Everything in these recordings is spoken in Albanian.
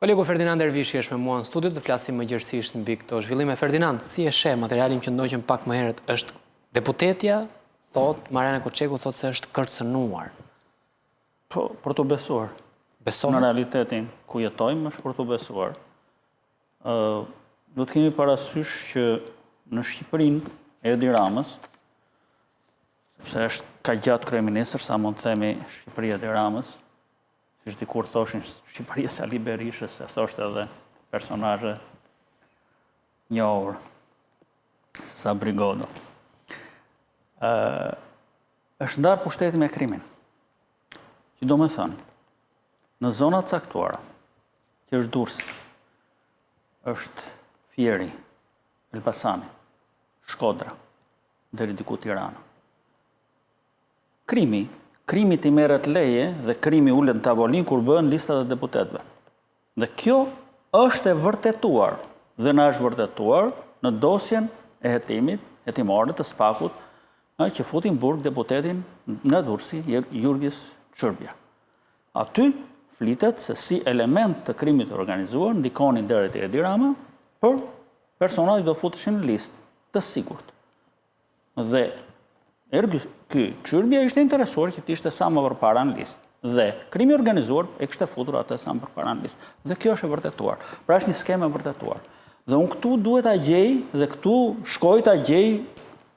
Kolegu Ferdinand Ervishi është me mua në studio, të flasim më gjërësisht mbi këto zhvillime. Ferdinand, si e sheh materialin që ndoqëm pak më herët, është deputetja, thot, Mariana Koçeku thot se është kërcënuar. Po, për të besuar. Besohet? Në realitetin ku jetojmë është për të besuar. Do të kemi parasysh që në Shqipërinë e Edi Ramës, sepse është ka gjatë kryeministër, sa mund të themi Shqipëria e Edi Ramës, siç dikur thoshin Shqipëria e Ali Berishës, se thoshte edhe personazhe njohur, si sa Brigodo. Është ndarë pushteti me krimin. Që do me thënë, në zonat caktuara, që është Durrësi, është Fieri, Elbasani, Shkodra, deri diku Tirana. Krimi t'i merret leje dhe krimi ulet në tavolin kur bëhen listat e deputetëve. Dhe kjo është e vërtetuar dhe na është vërtetuar në dosjen e hetimore të SPAK-ut, që futin burg deputetin në Durrësi, Jurgjis Çërbja. Aty flitet se si element të krimit të organizuar ndikonin deri te Edi Rama për personat që do futeshin në listë të sigurt. Dhe ky Çërbja ishte interesuar që të ishte sa më përpara në listë. Dhe krimi organizuar e kishte futur atë sa më përpara në listë. Dhe kjo është e vërtetuar. Pra është një skemë e vërtetuar. Dhe unë këtu duhet ta gjej dhe këtu shkoj ta gjej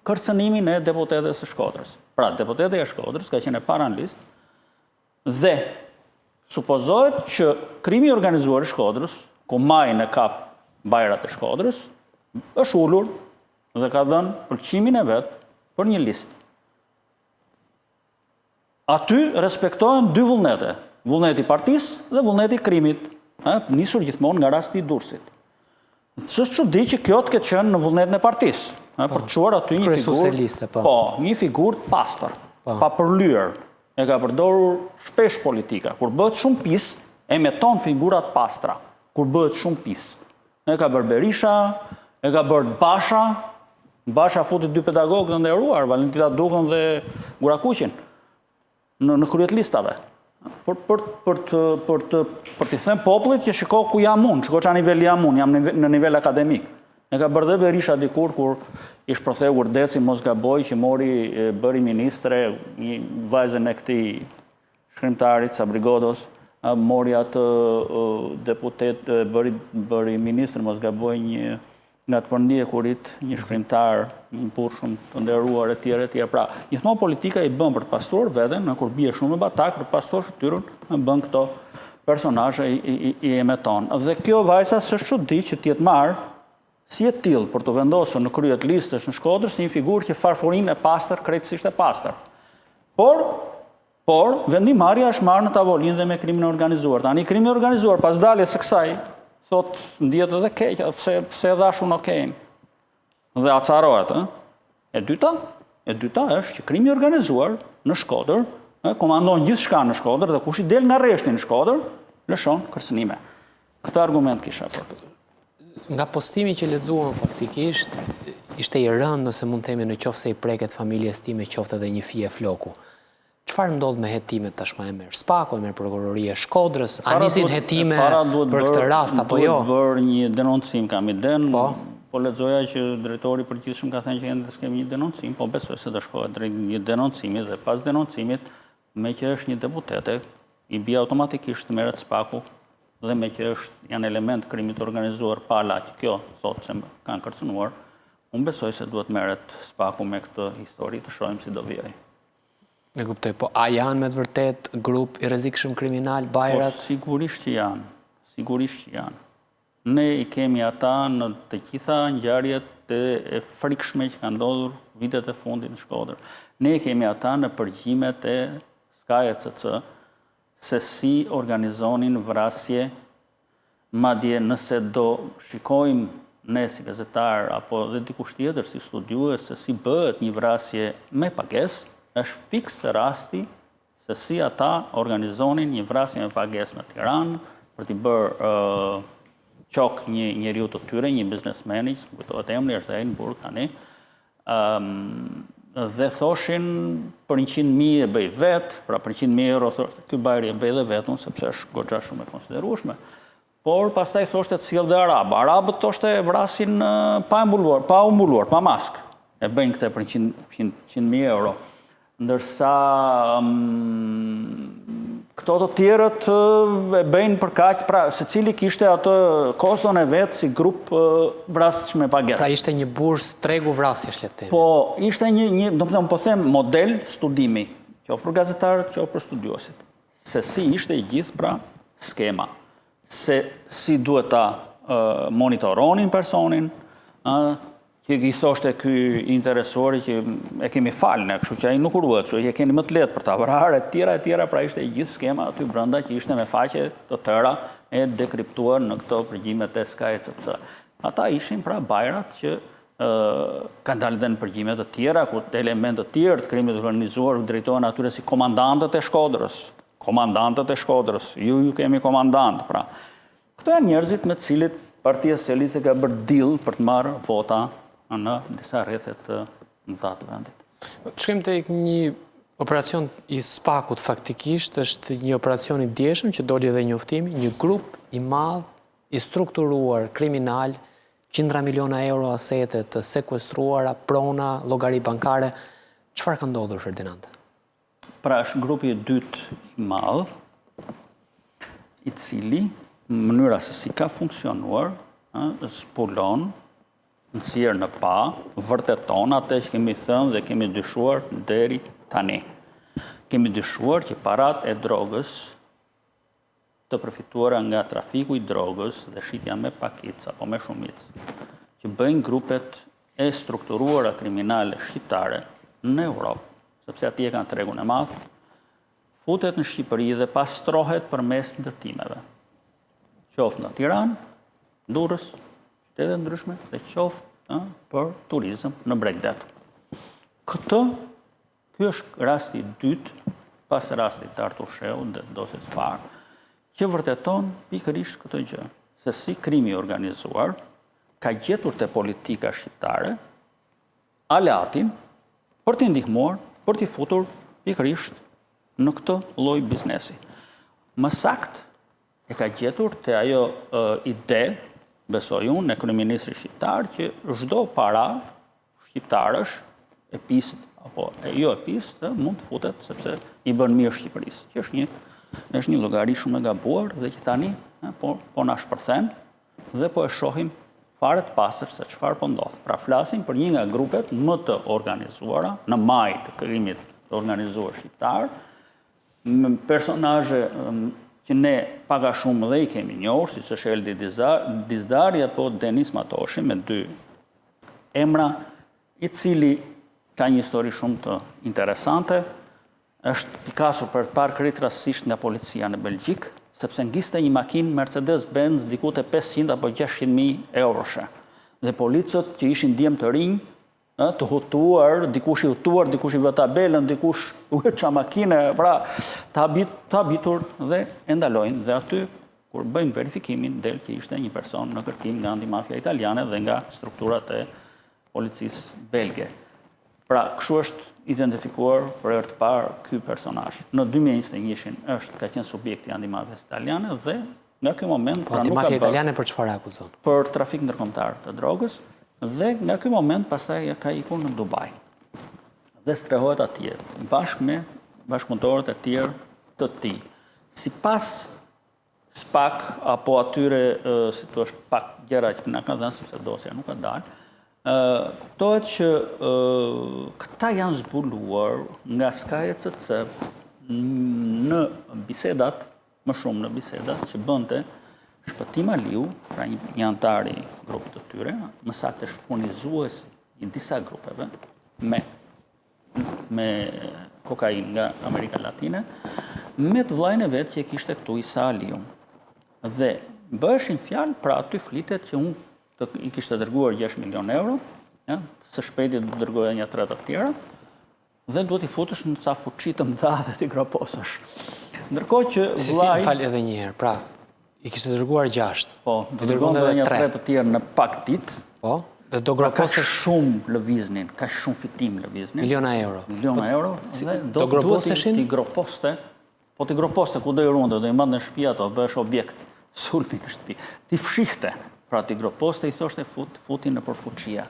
kërcënimin e deputetëve së Shkodrës. Pra, deputetja e Shkodrës ka qenë e para në listë dhe supozohet që krimi organizuar i Shkodrës, ku majnë e kap bajrat e Shkodrës, është ulur dhe ka dhënë pëlqimin e vet për një listë. Aty respektohen dy vullnete, vullneti i partisë dhe vullneti i krimit, nisur gjithmonë nga rasti i Durrësit. S'është çudi që kjo të ketë qenë në vullnetin e partisë. Për të quar aty një figurë, një figurë të pastër, pa përlyer, e ka përdorur shpesh politika. Kur bëhet shumë pis, e meton figurat pastra. Kur bëhet shumë pis. E ka bërë Berisha, e ka bërë Basha futi dy pedagogë të nderuar, Valentina Dukën dhe Gurakuqin, në kryet listave. Për t'i thënë popullit që shiko ku jam unë, shiko qa nivel jam unë, jam në nivel akademik. E ka bërë dhe Berisha dikur kur ish prothehur Deci mos gaboj që bëri ministre, një vajzën e këtij shkrimtarit sa Brigodos, mori atë deputet, bëri ministre mos gaboj një nga të përndije kurit, një shkrimtar, një burr shumë të nderuar e tjerë. Pra, gjithmonë politika i bën për të pastruar veten, kur bie shumë e batak për të pastruar fytyrën, bën këto personazhe i emeton. Dhe kjo vajza s'është çudi që t'jetë marrë si e tillë për të vendosur në krye të listës në Shkodër si një figurë që farfurinë e pastër, krejtësisht e pastër. Por vendimarrja është marrë në tavolinë dhe me krimin organizuar. Tani krimi organizuar pas daljes së kësaj thot ndihet edhe keq, pse e dhash unë okejn. Dhe acarohet, E dyta është që krimi organizuar në Shkodër, komandon gjithçka në Shkodër dhe kush i del nga rreshti në Shkodër, lëshon kërcënime. Këtë argument kisha për të. Nga postimi që lexuam faktikisht, ishte i rënd nëse mund të themi në qoftë se i preket familjes time, qoftë edhe një fije floku. Çfarë ndodh me hetimet tashmë e merr SPAK-u, e merr prokuroria e Shkodrës, a nisin hetime për këtë rast apo jo? Duhet bërë një denoncim, kam iden, po lexoja që drejtori i përgjithshëm ka thënë që ende s'kemi një denoncim, po besoj se do shkohet drejt një denoncimi dhe pas denoncimit, me që është një deputete, i bie automatikisht merret SPAK-u dhe me që janë element krimit organizuar pala që kjo thotë se kanë kërcënuar, unë besoj se duhet merret SPAK-u me këtë histori të shohim si do vijojë. E kuptoj, po a janë me të vërtet grup i rrezikshëm kriminal bajrat? Po sigurisht që janë. Ne i kemi ata në të gjitha ngjarjet e frikshme që kanë ndodhur vitet e fundit në Shkodër. Ne i kemi ata në përgjimet e SKA-ECC se si organizonin vrasje, madje nëse do shikojmë ne si gazetar apo dhe dikush tjetër si studiues se si bëhet një vrasje me pagesë, është fiks rasti se si ata organizonin një vrasje me pagesë në Tiranë për t'i bërë qok një njeriu të tyre, një biznesmeni, kujtohet emri, është ai në burg tani, dhe thoshin për 100.000 e bëj vetë, pra për 100.000 euro thoshte ky bajri e bëj dhe vetun sepse është goxha shumë e konsiderueshme. por pastaj thoshte të sjellë dhe Arabë. Arabët thoshte vrasin pa umbuluar, pa maskë. E bëjnë këte për 100.000 euro. Ndërsa këto të tjerët e bëjnë për kaq, pra se cili kishte atë koston e vetë si grup vrasësh me pagesë. Pra ishte një burs tregu vrasjesh, le të themi. Po, ishte do të them model studimi, qoftë për gazetarët, qoftë për studiuesit. Se si ishte i gjithë pra skema. Se si duhet ta monitoronin personin, që i thoshte ky interesori që e kemi falë, kështu që ai nuk urruhet, kështu që e keni më të lehtë për ta vrarë, e tjera, pra ishte i gjithë skema aty brenda që ishte me faqe të tëra e dekriptuar në këto përgjimet e SKECC. Ata ishin pra bajrat që kanë dalë dhe në përgjimet të tjera, ku elementet të tjerë të krimit organizuar drejtohen atyre si komandantët e Shkodrës. Komandantët e Shkodrës, ju kemi komandant, pra. Këto janë njerëzit me të cilit Partia Socialiste ka bërë deal për të marrë vota në disa rrethet të mëdha të vendit. Shkojmë tek një operacion i SPAK-ut faktikisht, është një operacion i djeshëm që doli edhe njoftimi, një grup i madh, i strukturuar, kriminal, qindra miliona euro asete të sekuestruara, prona, llogari bankare. Çfarë ka ndodhur, Ferdinand? Pra është grupi i dytë i madh, i cili në mënyra se si ka funksionuar, zbulon, nësirë në pa, vërteton atë që kemi thënë dhe kemi dyshuar deri tani. Kemi dyshuar që parat e drogës të përfituara nga trafiku i drogës dhe shitja me pakic apo me shumic, që bëjnë grupet e strukturuara kriminale shqiptare në Europë, sepse atje kanë tregun e madh, futet në Shqipëri dhe pastrohet përmes ndërtimeve. Qoftë në Tiranë, Durrës, qytete ndryshme, dhe qoftë për turizëm në Bregdet. Ky është rasti i dytë, pas rastit të Artur Sheu dhe dosjes parë, që vërteton pikërisht këtë gjë, se si krimi organizuar ka gjetur te politika shqiptare aleatin për t'i ndihmuar, për t'i futur pikërisht në këtë lloj biznesi. Më saktë e ka gjetur te ajo ide, besoj unë, e kryeministrit shqiptar, që çdo para shqiptarësh e pist apo jo e pist, mund të futet sepse i bën mirë Shqipërisë, që është një llogari shumë e gabuar dhe që tani po na shpërthen dhe po e shohim fare të pastër se çfarë po ndodh. Pra flasim për një nga grupet më të organizuara në maj të krimit të organizuar shqiptar, personazhe që ne paga shumë dhe i kemi njohur, siç është Eldi Dizdari apo Denis Matoshi, me dy emra, i cili ka një histori shumë të interesante, është pikasur për të parë krejt rastësisht nga policia në Belgjik, sepse ngiste një makinë Mercedes-Benz diku te 500 apo 600.000 euroshe. Dhe policët që ishin djem të rinj, të hutuar, dikush i hutuar, dikush i vë tabelën, dikush u qa makine, pra të habitur dhe e ndalojnë. Dhe aty, kur bëjmë verifikimin, del që ishte një person në kërkim nga antimafia italiane dhe nga strukturat e policisë belge. Pra, kështu është identifikuar për herë të parë ky personazh. Në 2021 ka qenë subjekti i antimafias italiane dhe nga ky moment pra nuk ka antimafia italiane për çfarë akuzon? Për trafik ndërkombëtar të drogës dhe nga ky moment pastaj ka ikur në Dubai. Dhe strehohet atje bashkë me bashkëpunëtorët e tjerë të tij. Sipas SPAK apo atyre si thua pak gjëra që na kanë dhënë sepse dosja nuk ka dalë, kuptohet që këta janë zbuluar nga SKECC në bisedat, më shumë në bisedat, që bënte Shpëtim Aliu, pra një antar i grupit të tyre, më saktë është furnizues i disa grupeve me kokainë nga Amerika Latine, me të vllajën e vet që e kishte këtu Isa Aliu. Dhe bëheshin fjalë, pra aty flitet që unë i kishte dërguar 6 milion euro, së shpejti do të dërgoja një 3 të tjera, dhe duhet i futesh në ca fuqi të mëdha dhe t'i groposësh. Ndërkohë që vllai fal edhe një herë, pra i kishte dërguar 6. Po, do dërgonte edhe një 3 të tjerë në pak ditë. Po, dhe do groposësh ka shumë lëviznin, ka shumë fitim lëviznin. Miliona euro. Miliona euro, dhe do groposeshin? Ti groposte, po ti groposte ku do i runde, do i mande në shtëpi ato, bëhesh objekt sulmi në shtëpi, ti fshihte, pra ti groposte i thoshte futi në përfuqia.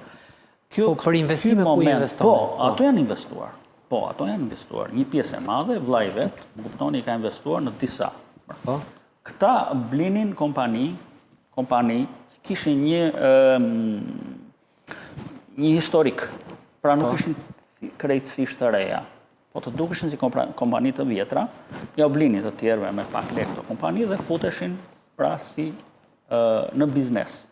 Po, për investime ku i investohen? Po, ato janë investuar. Po, ato janë investuar. Një pjesë e madhe, vllai vet, kuptoni, ka investuar në disa. Po. Këta blinin kompani kishin një historik, pra nuk ishin krejtësisht të reja, po të dukeshin si kompani të vjetra, ja u blinin të tjerëve me pak lek të kompani dhe futeshin pra si në biznes,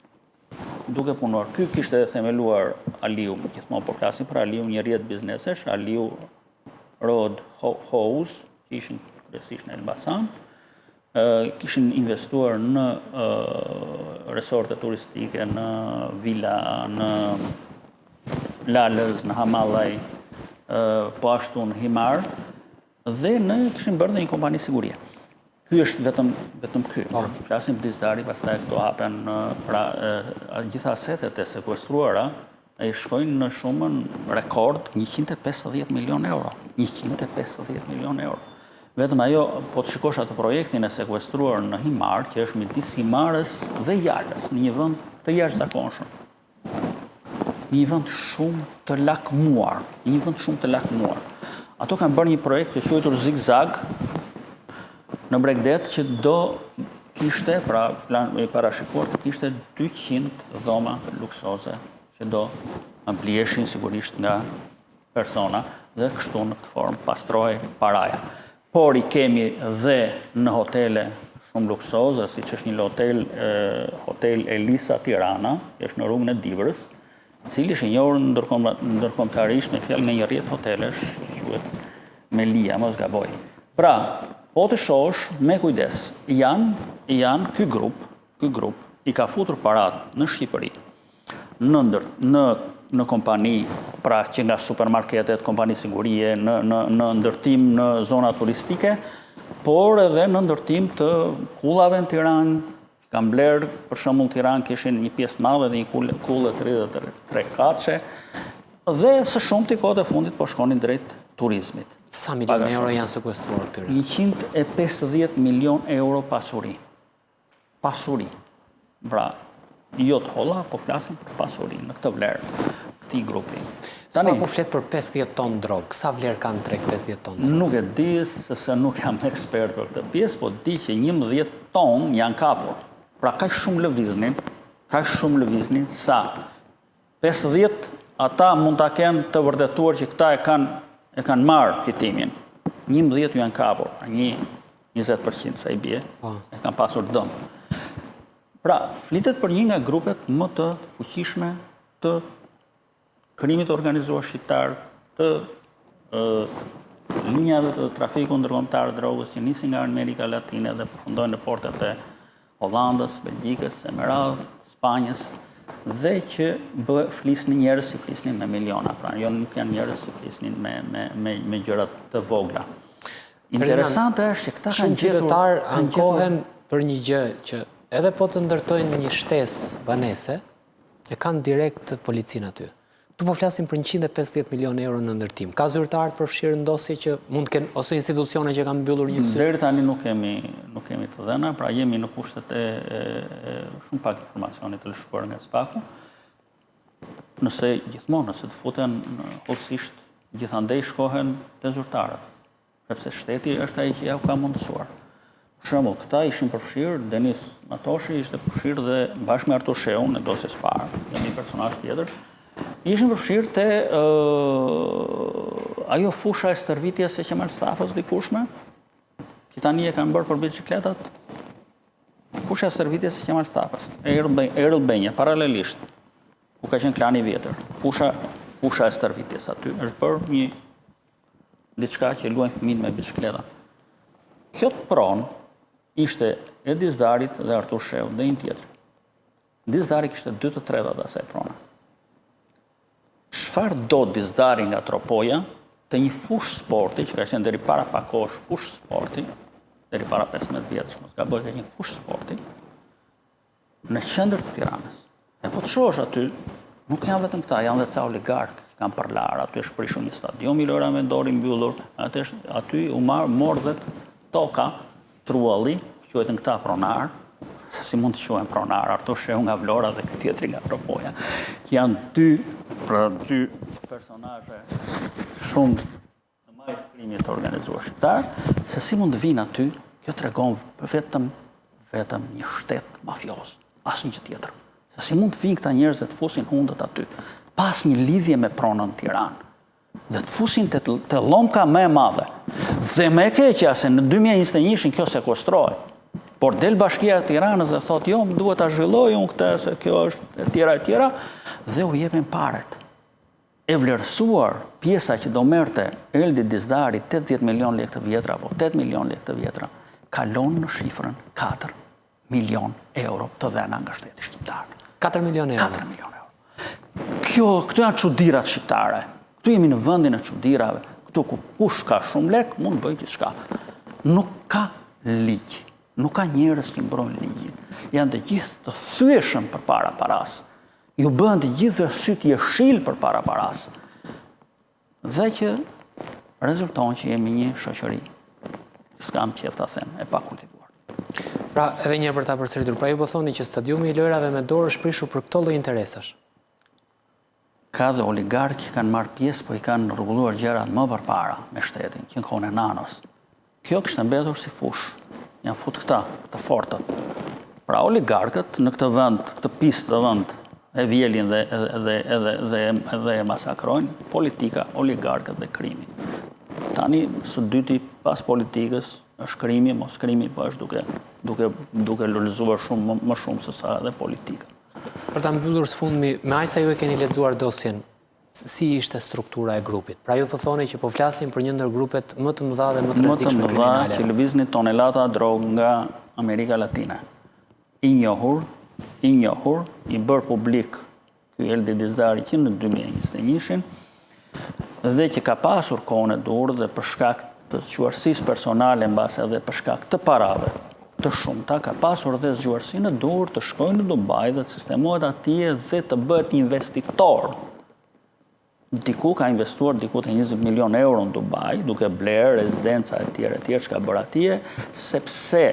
duke punuar. Ky kishte themeluar Aliu, gjithmonë po flasim për Aliu, një rrjet biznesesh, Aliu Road House, që ishin kryesisht në Elbasan, kishin investuar në resorte turistike, në vila, në Lalës, në Hamallaj, po ashtu në Himar, dhe kishin bërë një kompani sigurie. Ky është vetëm ky. Flasim Dizdari, pastaj këto hapen, pra gjitha asetet e sekuestruara e shkojnë në shumën rekord 150 milion euro. 150 milion euro. Vetëm ajo, po të shikosh atë projektin e sekuestruar në Himar, që është midis Himarës dhe Jalës, në një vend të jashtëzakonshëm. Një vend shumë të lakmuar. Ato kanë bërë një projekt të quajtur Zigzag në Bregdet, që do kishte, pra i parashikuar të kishte 200 dhoma luksoze që do amplieshin sigurisht nga persona dhe kështu në këtë formë pastrohej paraja. Por i kemi dhe në hotele shumë luksoze, si që është një hotel Elisa Tirana, që është në rrugën e Divrës, cili është i njohur ndërkombëtarisht me fjalë nga një rrjet hotelesh që quhet Melia, mos gaboj. Pra, po të shohësh me kujdes, janë ky grup i ka futur parat në Shqipëri, në kompani, pra që nga supermarketet, kompani sigurie, në ndërtim në zona turistike, por edhe në ndërtim të kullave në Tiranë. Kam blerë, për shembull Tiranë kishin një pjesë madhe dhe një kullë 33 katëshe, dhe së shumti kohët e fundit po shkonin drejt turizmit. Sa milion euro janë sekuestruar këtyre? 150 milion euro pasuri. Pasuri. Pra, jo të holla, po flasim për pasuri në këtë vlerë, këtij grupi. Spaku flet për 50 ton drogë. Sa vlerë kanë treg 50 ton drogë? Nuk e di, sepse nuk jam ekspert për këtë pjesë, po di që 11 ton janë kapur. Pra ka shumë lëviznin, sa 50 ata mund ta kenë të vërtetuar që këta e kanë marrë fitimin. 11 janë kapur, një 20% sa i bie, e kanë pasur dëm. Pra, flitet për një nga grupet më të fuqishme të krimit organizuar shqiptar, të linjave të trafikut ndërkombëtar drogës që nisin nga Amerika Latine dhe përfundojnë në portet e Hollandës, Belgjikës, e me radhë, Spanjës, dhe që flisnin njerëz që flisnin me miliona, pra jo nuk janë njerëz që flisnin me gjërat të vogla. Interesante është që këta shumë qytetar ankohen për një gjë që edhe po të ndërtojnë një shtesë banese, e kanë direkt policinë aty. Tu po flasim për 150 milion euro në ndërtim. Ka zyrtar të përfshirë ndosje që mund të kenë, ose institucione që kanë mbyllur një sy? Deri tani nuk kemi të dhëna, pra jemi në kushtet e shumë pak informacionit të lëshuar nga Spaku. Nëse të futen hollësisht, gjithandej shkohen te zyrtarët, sepse shteti është ai që ja u ka mundësuar. Për shembull, këta ishin përfshirë, Denis Matoshi ishte përfshirë dhe bashkë me Artur Sheun në dosjes parë, dhe një personazh tjetër, ishin përfshirë te ajo fusha e stërvitjes e Qemal Stafës dikushme, që tani e kanë bërë për bicikletat. Fusha e stërvitjes e Qemal Stafës, Erl Benja, paralelisht, ku ka qenë klani vjetër. Fusha e stërvitjes aty është bërë një diçka që luajnë fëmijët me bicikleta. Kjo të pronë ishte e Dizdarit dhe Artur Sheu dhe një tjetër. Dizdari kishte 2 të 3 dhe asaj prona. Çfarë do Dizdari nga Tropoja të një fush sporti, që ka qenë deri para pak kohësh fush sporti, deri para 15 vjetësh, mos gaboj, ka qenë fush sporti, në qendër të Tiranës. E po të shohësh aty, nuk janë vetëm këta, janë dhe ca oligarkë që kanë përlar, aty është prishur një stadion milionar vendori mbyllur, aty u morë dhe toka Trualli, quajtën këta pronar, si mund të quhen pronar, Artur Shehu nga Vlora dhe ky tjetri nga Propoja. Janë dy personazhe shumë në majtë të krimit të organizuar shqiptar, se si mund të vinë aty, kjo tregon vetëm një shtet mafioz, asnjë gjë tjetër. Se si mund të vinë këta njerëz dhe të fusin hundët aty, pas një lidhje me pronën në Tiranë, dhe të fusin të lomka më e madhe. Dhe me keqja se në 2021 kjo sekuestrohet, por del Bashkia e Tiranës dhe thot, jo, duhet ta zhvilloj unë këtë, se kjo është e tjera, dhe u jepin paret. E vlerësuar pjesa që do merrte Eldi Dizdari 80 milion lekë të vjetra, apo 8 milion lekë të vjetra, kalon në shifrën 4 milion euro të dhëna nga shteti shqiptar. 4 milion euro. 4 milion euro. Këto janë çudirat shqiptare. Këtu jemi në vendin e çudirave. Këtu ku kush ka shumë lek, mund të bëjë gjithçka. Nuk ka ligj. Nuk ka njerëz që mbrojnë ligjin. Janë të gjithë të thyeshëm përpara paras. Ju bën të gjithë syt jeshil përpara paras. Dhe që rezulton që jemi një shoqëri, s'kam qejf ta them, e pakultivuar. Pra, edhe një herë për ta përsëritur, pra ju po thoni që stadiumi i lojrave me dorë është prishur për këto lloj interesash. Ka dhe oligarkë kanë marrë pjesë, po i kanë rregulluar gjërat më përpara me shtetin, që në kohën e Nanos. Kjo kishte mbetur si fush. Janë fut këta, të fortët. Pra oligarkët në këtë vend, këtë pistë të vend, e vjelin dhe e masakrojnë, politika, oligarkët dhe krimi. Tani, së dyti, pas politikës, është krimi, mos krimi, po është duke lulëzuar më shumë se sa edhe politika. Për ta mbyllur së fundmi, me aq sa ju e keni lexuar dosjen, si ishte struktura e grupit? Pra ju po thoni që po flasim për një ndër grupet më të mëdha dhe më të rrezikshme kriminale. Më të mëdha që lëviznin tonelata drogë nga Amerika Latine. I njohur, i bërë publik ky Eldi Dizdari që në 2021 dhe që ka pasur kohën e dur dhe për shkak të zgjuarsisë personale mbase edhe për shkak të parave të shumta, ka pasur dhe zgjuarsi në dur të shkojnë në Dubai dhe të sistemohet atje dhe të bëhet investitor. Diku ka investuar diku të 20 milion euro në Dubai, duke bler rezidenca e tjera që ka bërë atje, sepse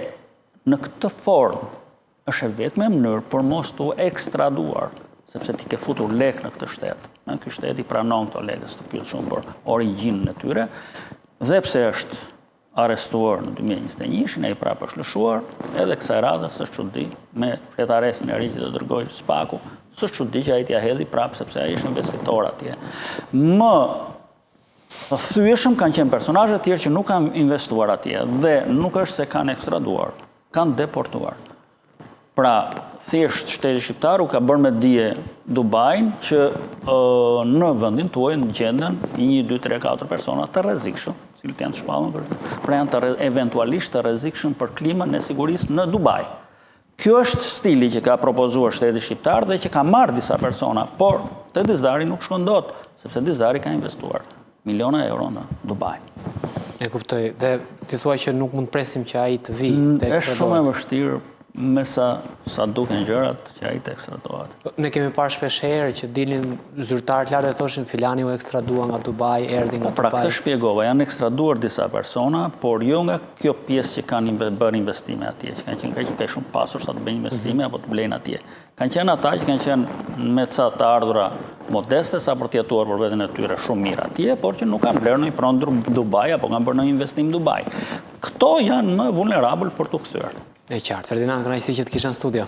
në këtë formë është e vetme mënyrë për mos të ekstraduar, sepse ti ke futur lek në këtë shtet. Ky shtet i pranon këto lekë, të pyet shumë për origjinën e tyre, dhe pse është arrestuar në 2021, e i prapë është lëshuar, edhe kësaj radhës së çudi me fletaresin e ri që të dërgoj Spaku, së çudi që ai t'ia hedhi prapë sepse ai është investitor atje. Më thyeshëm kanë qenë personazhe të tjerë që nuk kanë investuar atje dhe nuk është se kanë ekstraduar, kanë deportuar. Pra, thjesht shteti shqiptar u ka bërë me dije Dubajin që në vendin tuaj në gjenden 1, 2, 3, 4 persona të rrezikshëm, cilët janë të shpallur, pra janë eventualisht të rrezikshëm për klimën e sigurisë në Dubai. Kjo është stili që ka propozuar shteti shqiptar dhe që ka marrë disa persona, por te Dizdari nuk shkon dot, sepse Dizdari ka investuar miliona euro në Dubai. E kuptoj, dhe ti thua që nuk mund presim që ai të vi të ekstradohet. Është shumë e vështirë me sa duken gjërat që ai të ekstradohet. Ne kemi parë shpesh herë që dilin zyrtarët lartë dhe thoshin filani u ekstradua nga Dubai, erdhi nga Dubai. Pra këtë shpjegova, janë ekstraduar disa persona, por jo nga kjo pjesë që kanë bërë investime atje, që kanë qenë kaq shumë pasur sa të bëjnë investime apo të blejnë atje. Kanë qenë ata që kanë qenë me ca të ardhura modeste sa për të jetuar për veten e tyre shumë mirë atje, por që nuk kanë blerë në një pronë Dubai apo kanë bërë në investim Dubai. Këto janë më vulnerabël për të kthyer. E qartë. Ferdinand, kënaqësi që të kisha në studio.